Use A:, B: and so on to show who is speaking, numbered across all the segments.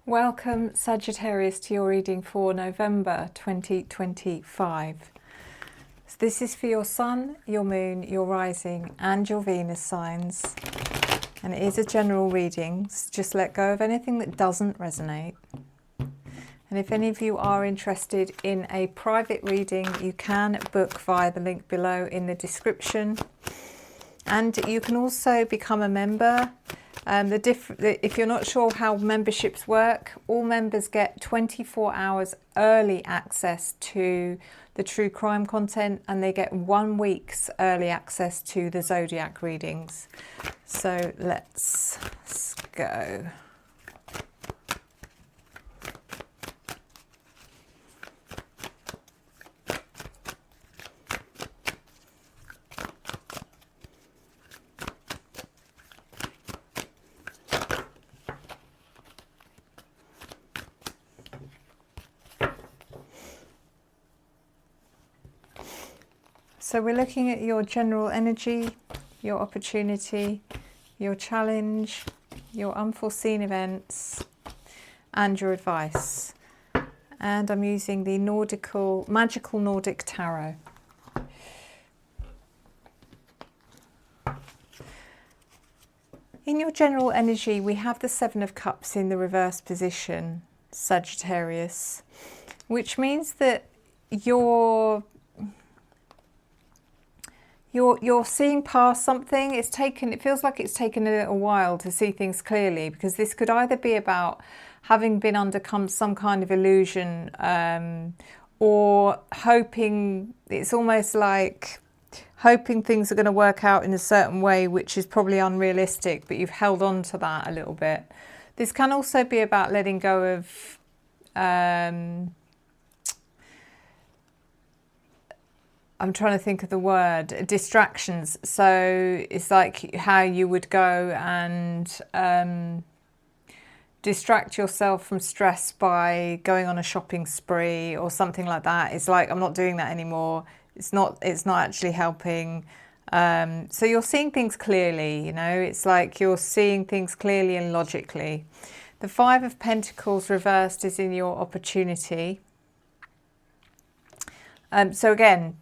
A: Welcome, Sagittarius, to your reading for November 2025. So this is for your Sun, your Moon, your Rising and your Venus signs. And it is a general reading, so just let go of anything that doesn't resonate. And if any of you are interested in a private reading, you can book via the link below in the description. And you can also become a member. If you're not sure how memberships work, all members get 24 hours early access to the true crime content, and they get 1 week's early access to the zodiac readings. So let's go. So we're looking at your general energy, your opportunity, your challenge, your unforeseen events, and your advice. And I'm using the Magical Nordic Tarot. In your general energy, we have the Seven of Cups in the reverse position, Sagittarius, which means that you're seeing past something. It feels like it's taken a little while to see things clearly, because this could either be about having been under some kind of illusion, or hoping. It's almost like hoping things are going to work out in a certain way, which is probably unrealistic, but you've held on to that a little bit. This can also be about letting go of I'm trying to think of the word, distractions. So it's like how you would go and distract yourself from stress by going on a shopping spree or something like that. It's like, I'm not doing that anymore. It's not actually helping. So you're seeing things clearly, you know, it's like you're seeing things clearly and logically. The Five of Pentacles reversed is in your opportunity. So again,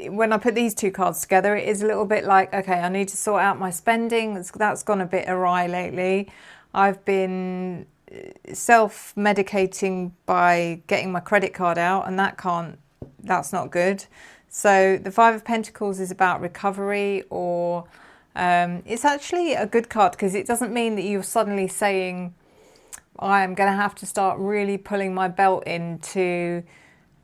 A: when I put these two cards together, it is a little bit like, okay, I need to sort out my spending. That's gone a bit awry lately. I've been self-medicating by getting my credit card out, and that's not good. So the Five of Pentacles is about recovery, or it's actually a good card because it doesn't mean that you're suddenly saying, I'm going to have to start really pulling my belt into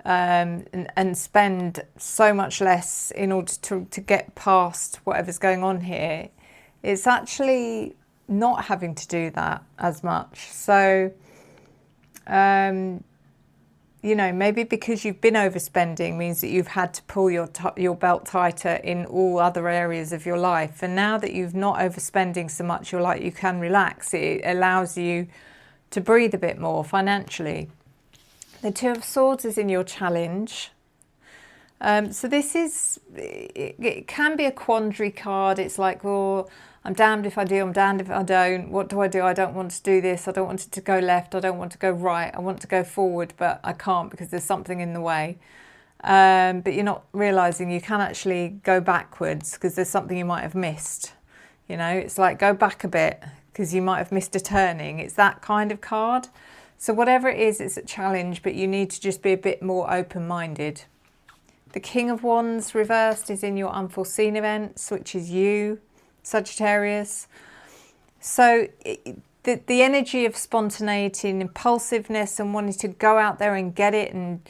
A: and spend so much less in order to get past whatever's going on here. It's actually not having to do that as much. So, you know, maybe because you've been overspending means that you've had to pull your belt tighter in all other areas of your life. And now that you've not overspending so much, you're like, you can relax. It allows you to breathe a bit more financially. The Two of Swords is in your challenge. So this is, it can be a quandary card. It's like, oh, I'm damned if I do, I'm damned if I don't. What do? I don't want to do this. I don't want it to go left. I don't want to go right. I want to go forward, but I can't because there's something in the way. But you're not realizing you can actually go backwards because there's something you might have missed. You know, it's like, go back a bit because you might have missed a turning. It's that kind of card. So whatever it is, it's a challenge, but you need to just be a bit more open-minded. The King of Wands reversed is in your unforeseen events, which is you, Sagittarius. So the energy of spontaneity and impulsiveness and wanting to go out there and get it, and,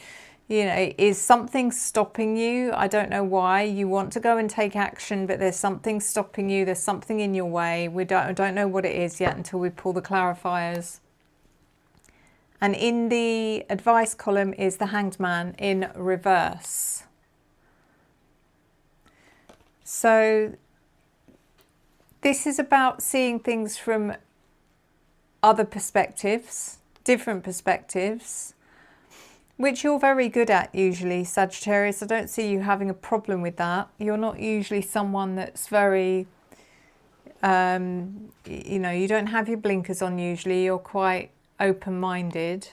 A: you know, is something stopping you. I don't know why. You want to go and take action, but there's something stopping you. There's something in your way. I don't know what it is yet until we pull the clarifiers. And in the advice column is the Hanged Man in reverse. So this is about seeing things from other perspectives, different perspectives, which you're very good at usually, Sagittarius. I don't see you having a problem with that. You're not usually someone that's very, you know, you don't have your blinkers on usually. You're quite open-minded.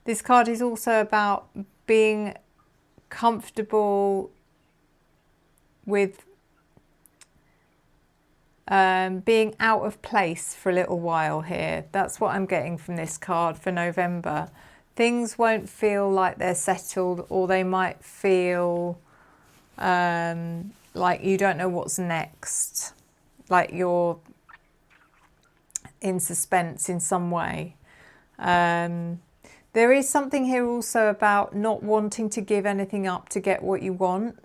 A: This card is also about being comfortable with being out of place for a little while here. That's what I'm getting from this card for November. Things won't feel like they're settled, or they might feel like you don't know what's next, like you're in suspense in some way. There is something here also about not wanting to give anything up to get what you want.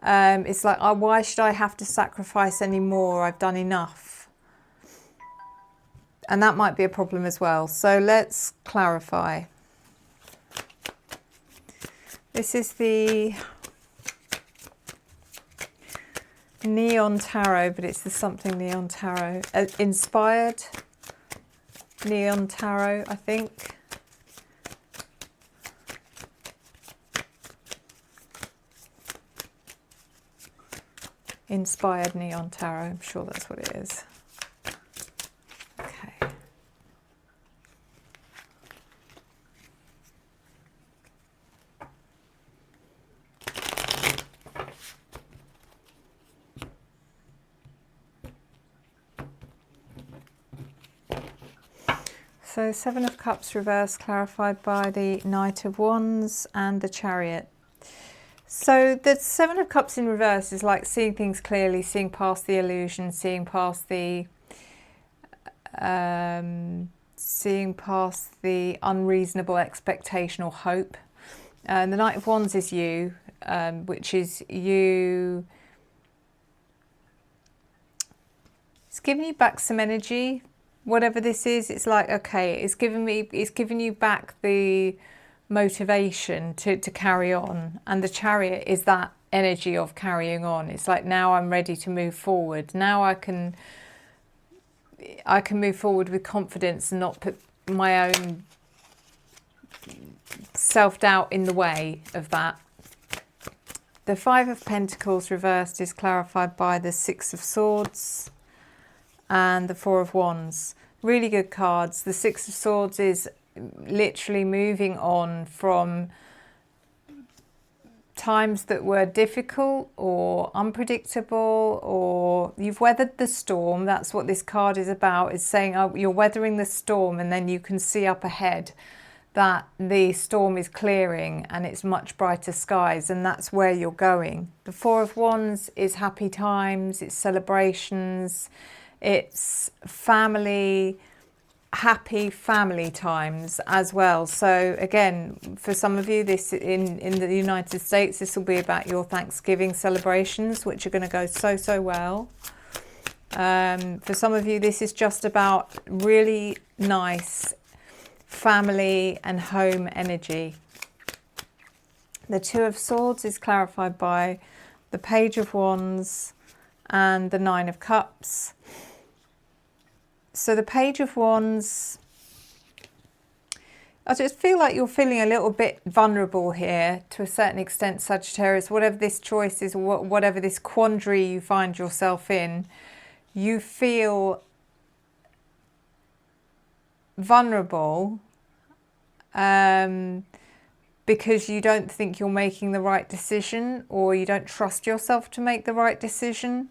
A: It's like, oh, why should I have to sacrifice any more? I've done enough. And that might be a problem as well. So let's clarify. This is the Neon Tarot, but it's the something Neon Tarot. Inspired Neon Tarot, I think. Inspired Neon Tarot, I'm sure that's what it is. Okay. So Seven of Cups reversed, clarified by the Knight of Wands and the Chariot. So the Seven of Cups in reverse is like seeing things clearly, seeing past the illusion, seeing past the unreasonable expectation or hope. And the Knight of Wands is you, which is you. It's giving you back some energy, whatever this is. It's like, okay, it's giving you back the motivation to carry on. And the Chariot is that energy of carrying on. It's like, now I'm ready to move forward. Now I can move forward with confidence and not put my own self-doubt in the way of that. The Five of Pentacles reversed is clarified by the Six of Swords and the Four of Wands. Really good cards. The Six of Swords is literally moving on from times that were difficult or unpredictable, or you've weathered the storm. That's what this card is about. It's saying, oh, you're weathering the storm, and then you can see up ahead that the storm is clearing and it's much brighter skies, and that's where you're going. The Four of Wands is happy times, it's celebrations, it's family, happy family times as well. So again, for some of you, this in the United States, this will be about your Thanksgiving celebrations, which are going to go so well. For some of you, this is just about really nice family and home energy. The Two of Swords is clarified by the Page of Wands and the Nine of Cups. So the Page of Wands, I just feel like you're feeling a little bit vulnerable here to a certain extent, Sagittarius. Whatever this choice is, whatever this quandary you find yourself in, you feel vulnerable because you don't think you're making the right decision, or you don't trust yourself to make the right decision.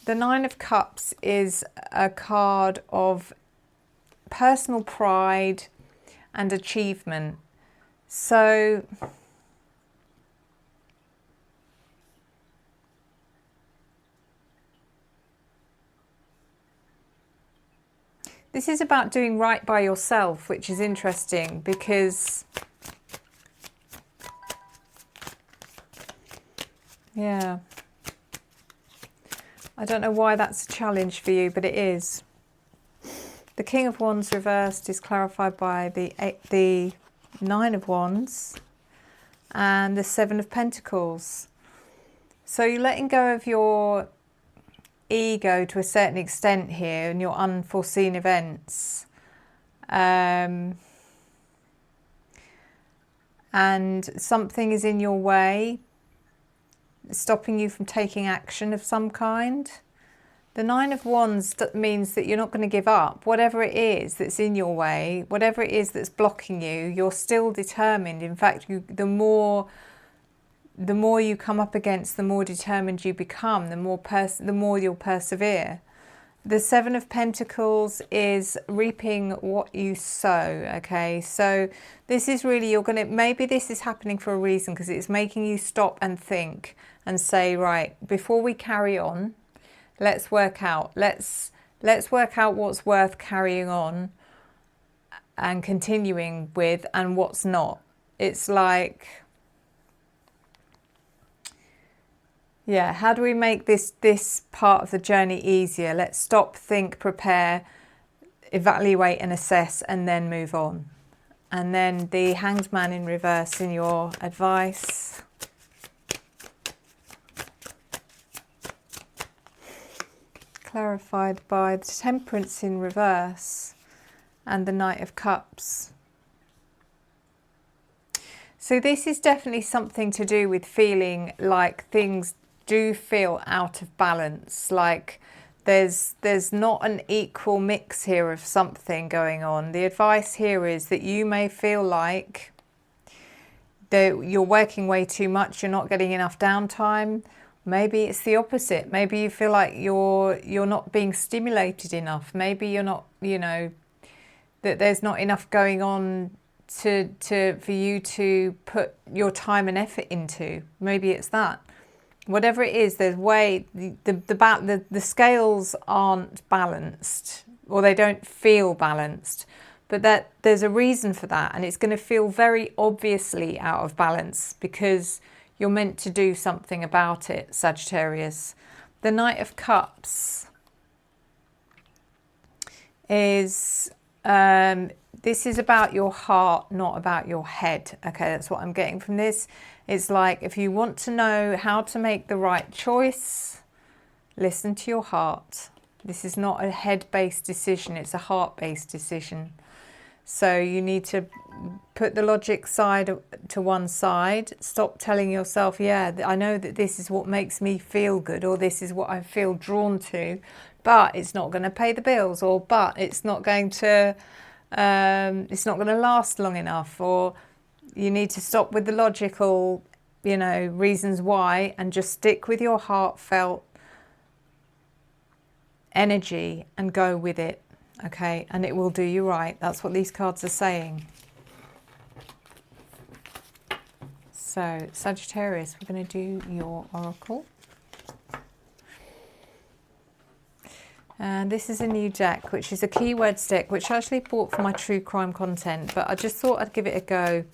A: The Nine of Cups is a card of personal pride and achievement. So this is about doing right by yourself, which is interesting because, yeah, I don't know why that's a challenge for you, but it is. The King of Wands reversed is clarified by the Nine of Wands and the Seven of Pentacles. So you're letting go of your ego to a certain extent here and your unforeseen events. And something is in your way, stopping you from taking action of some kind. The Nine of Wands means that you're not going to give up. Whatever it is that's in your way, whatever it is that's blocking you, you're still determined. In fact, the more you come up against, the more determined you become, the more you'll persevere. The Seven of Pentacles is reaping what you sow, okay? So this is really, maybe this is happening for a reason, because it's making you stop and think and say, right, before we carry on, let's work out what's worth carrying on and continuing with and what's not. It's like, yeah, how do we make this part of the journey easier? Let's stop, think, prepare, evaluate and assess, and then move on. And then the Hanged Man in reverse in your advice. Clarified by the Temperance in reverse and the Knight of Cups. So this is definitely something to do with feeling like things do feel out of balance, like there's not an equal mix here of something going on. The advice here is that you may feel like that you're working way too much, you're not getting enough downtime. Maybe it's the opposite. Maybe you feel like you're not being stimulated enough. Maybe you're not, that there's not enough going on for you to put your time and effort into. Maybe it's that. Whatever it is, the scales aren't balanced, or they don't feel balanced, but that there's a reason for that, and it's going to feel very obviously out of balance because you're meant to do something about it, Sagittarius. The Knight of Cups is this is about your heart, not about your head. Okay, that's what I'm getting from this. It's like, if you want to know how to make the right choice, listen to your heart. This is not a head-based decision, it's a heart-based decision. So you need to put the logic side to one side. Stop telling yourself, yeah, I know that this is what makes me feel good, or this is what I feel drawn to, but it's not going to pay the bills, or but it's not going to last long enough, or you need to stop with the logical, reasons why, and just stick with your heartfelt energy and go with it, okay? And it will do you right. That's what these cards are saying. So, Sagittarius, we're going to do your oracle. And this is a new deck, which is a keywords deck, which I actually bought for my true crime content, but I just thought I'd give it a go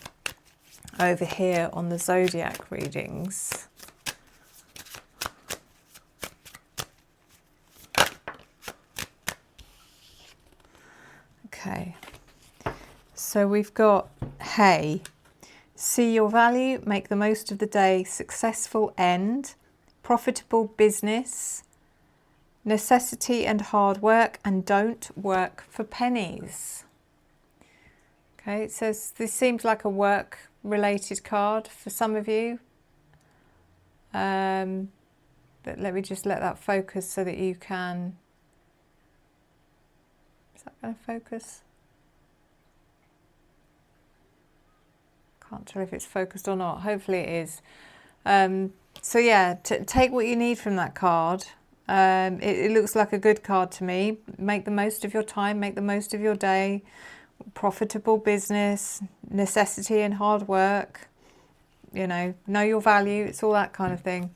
A: over here on the zodiac readings. Okay, so we've got hey, see your value, make the most of the day, successful end, profitable business, necessity and hard work, and don't work for pennies. Okay, it says this seems like a work related card for some of you, but let me just let that focus so that you can. Is that going to focus? Can't tell if it's focused or not. Hopefully it is. So yeah, take what you need from that card. It looks like a good card to me. Make the most of your time, make the most of your day. Profitable business, necessity and hard work, know your value. It's all that kind of thing.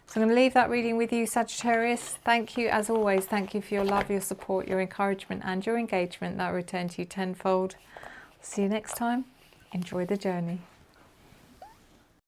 A: So I'm going to leave that reading with you, Sagittarius. Thank you, as always. Thank you for your love, your support, your encouragement and your engagement. That will return to you tenfold. See you next time. Enjoy the journey.